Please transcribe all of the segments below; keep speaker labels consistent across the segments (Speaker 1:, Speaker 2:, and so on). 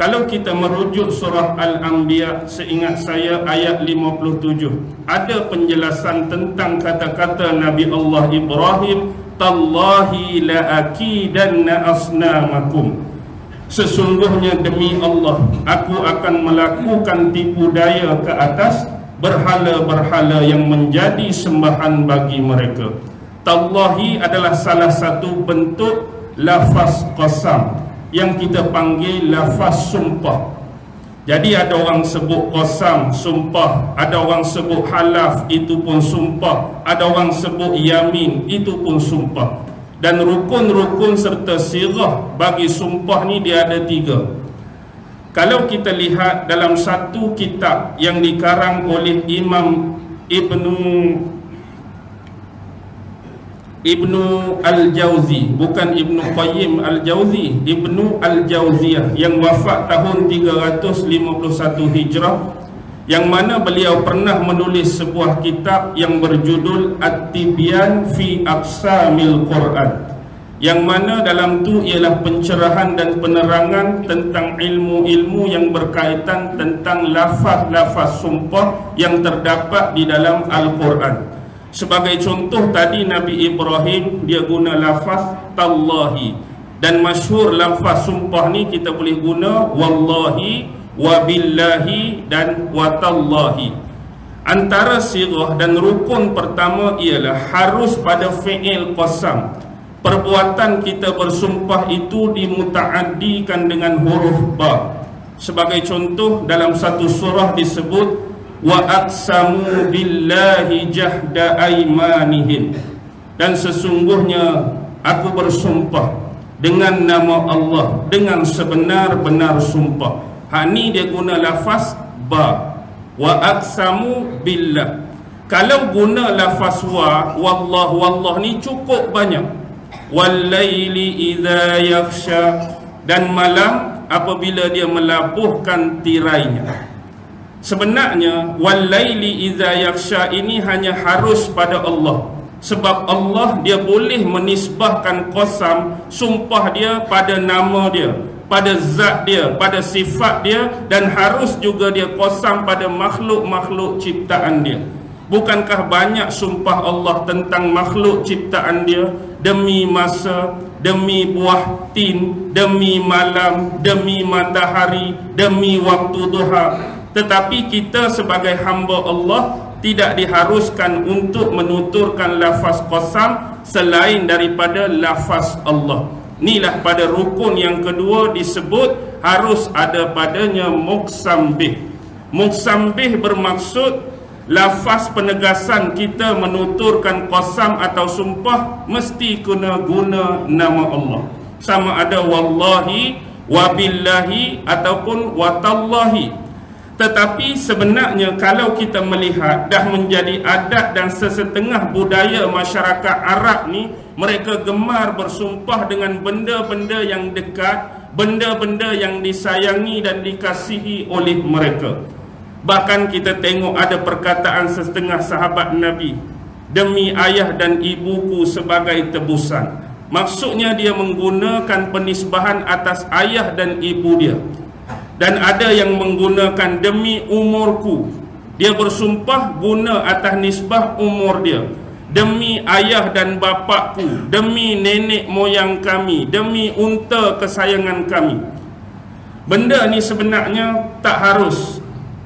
Speaker 1: Kalau kita merujuk surah Al-Anbiya, seingat saya ayat 57, ada penjelasan tentang kata-kata Nabi Allah Ibrahim, tallahi la'akidanna asnamakum, sesungguhnya demi Allah aku akan melakukan tipu daya ke atas berhala-berhala yang menjadi sembahan bagi mereka. Tallahi adalah salah satu bentuk lafaz qasam yang kita panggil lafaz sumpah. Jadi ada orang sebut qasam, sumpah, ada orang sebut halaf, itu pun sumpah, ada orang sebut yamin, itu pun sumpah. Dan rukun-rukun serta sirah bagi sumpah ni dia ada 3. Kalau kita lihat dalam satu kitab yang dikarang oleh Imam Ibnu Al-Jauzi, bukan Ibnu Qayyim Al-Jauzi, Ibnu Al-Jauziyah, yang wafat tahun 351 Hijrah, yang mana beliau pernah menulis sebuah kitab yang berjudul At-Tibyan fi Aqsamil Quran, yang mana dalam tu ialah pencerahan dan penerangan tentang ilmu-ilmu yang berkaitan tentang lafaz-lafaz sumpah yang terdapat di dalam Al-Quran. Sebagai contoh tadi, Nabi Ibrahim dia guna lafaz tallahi, dan masyhur lafaz sumpah ni kita boleh guna wallahi, wabillahi dan watallahi. Antara sirah dan rukun pertama ialah harus pada fi'il qasam. Perbuatan kita bersumpah itu dimutaaddikan dengan huruf ba. Sebagai contoh, dalam satu surah disebut wa aqsamu billahi jahda aimanihim, dan sesungguhnya aku bersumpah dengan nama Allah dengan sebenar-benar sumpah. Hak ni dia guna lafaz ba, wa aqsamu billah. Kalau guna lafaz wallah ni cukup banyak. Wallaili idza yakhsha, dan malam apabila dia melabuhkan tirainya. Sebenarnya wallaili idza yakhsha ini hanya harus pada Allah, sebab Allah dia boleh menisbahkan qasam, sumpah dia pada nama dia, pada zat dia, pada sifat dia, dan harus juga dia qasam pada makhluk-makhluk ciptaan dia. Bukankah banyak sumpah Allah tentang makhluk ciptaan dia, demi masa, demi buah tin, demi malam, demi matahari, demi waktu duha. Tetapi kita sebagai hamba Allah tidak diharuskan untuk menuturkan lafaz qasam selain daripada lafaz Allah. Inilah pada rukun yang kedua disebut harus ada padanya muqsam bih. Muqsam bih bermaksud lafaz penegasan kita menuturkan qasam atau sumpah mesti kena guna nama Allah. Sama ada wallahi, wabillahi ataupun watallahi. Tetapi sebenarnya kalau kita melihat dah menjadi adat dan sesetengah budaya masyarakat Arab ni, mereka gemar bersumpah dengan benda-benda yang dekat, benda-benda yang disayangi dan dikasihi oleh mereka. Bahkan kita tengok ada perkataan sesetengah sahabat Nabi, demi ayah dan ibuku sebagai tebusan. Maksudnya dia menggunakan penisbahan atas ayah dan ibu dia. Dan ada yang menggunakan demi umurku, dia bersumpah guna atas nisbah umur dia. Demi ayah dan bapakku, demi nenek moyang kami, demi unta kesayangan kami. Benda ni sebenarnya tak harus.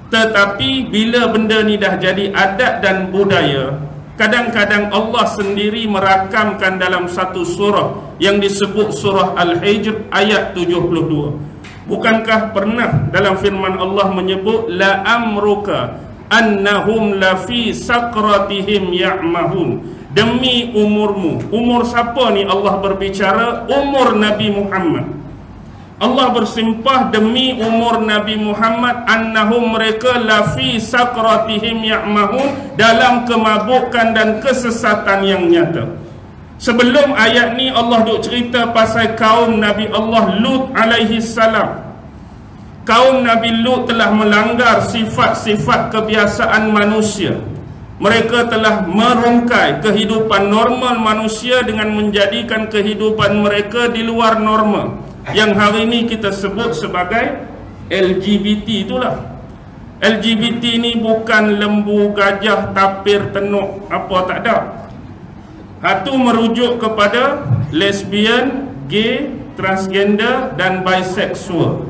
Speaker 1: Tetapi bila benda ni dah jadi adat dan budaya, kadang-kadang Allah sendiri merakamkan dalam satu surah yang disebut surah Al-Hijr ayat 72. Bukankah pernah dalam firman Allah menyebut la amruka annahum lafi sakratihim ya'mahun, demi umurmu. Umur siapa ni Allah berbicara? Umur Nabi Muhammad. Allah bersumpah demi umur Nabi Muhammad, annahum mereka lafi sakratihim ya'mahun, dalam kemabukan dan kesesatan yang nyata. Sebelum ayat ni Allah duk cerita pasal kaum Nabi Allah Lut alaihi salam. Kaum Nabi Lut telah melanggar sifat-sifat kebiasaan manusia. Mereka telah merungkai kehidupan normal manusia dengan menjadikan kehidupan mereka di luar norma, yang hari ini kita sebut sebagai LGBT itulah. LGBT ni bukan lembu, gajah, tapir, tenuk, apa tak ada. Itu merujuk kepada lesbian, gay, transgender dan bisexual.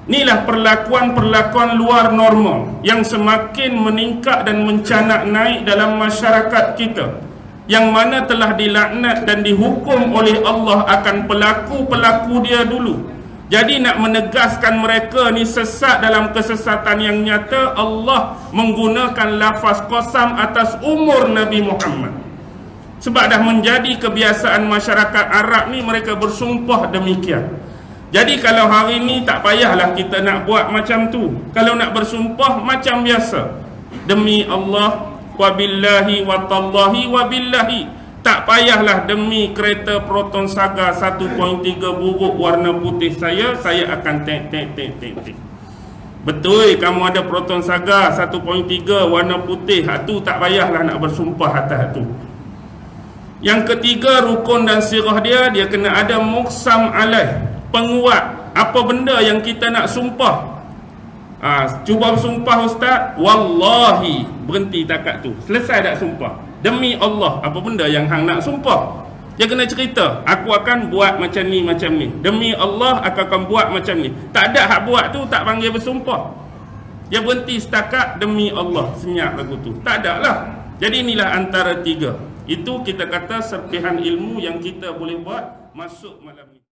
Speaker 1: Inilah perlakuan-perlakuan luar normal yang semakin meningkat dan mencanak naik dalam masyarakat kita, yang mana telah dilaknat dan dihukum oleh Allah akan pelaku-pelaku dia dulu. Jadi nak menegaskan mereka ni sesat dalam kesesatan yang nyata, Allah menggunakan lafaz qasam atas umur Nabi Muhammad. Sebab dah menjadi kebiasaan masyarakat Arab ni, mereka bersumpah demikian. Jadi kalau hari ni tak payahlah kita nak buat macam tu. Kalau nak bersumpah macam biasa, demi Allah, wabillahi, watallahi, wabillahi. Tak payahlah demi kereta Proton Saga 1.3 buruk warna putih saya akan tek. Betul kamu ada Proton Saga 1.3 warna putih, tu tak payahlah nak bersumpah atas tu. Yang ketiga, rukun dan sirah dia kena ada muqsam alaih, penguat. Apa benda yang kita nak sumpah? Cuba bersumpah ustaz, wallahi, berhenti takat tu, selesai tak sumpah? Demi Allah, apa benda yang hang nak sumpah? Dia kena cerita, aku akan buat macam ni. Demi Allah, aku akan buat macam ni. Tak ada hak buat tu, tak panggil bersumpah. Dia berhenti setakat demi Allah, senyap lagu tu. Tak ada lah. Jadi inilah antara tiga. Itu kita kata serpihan ilmu yang kita boleh buat masuk malam ni.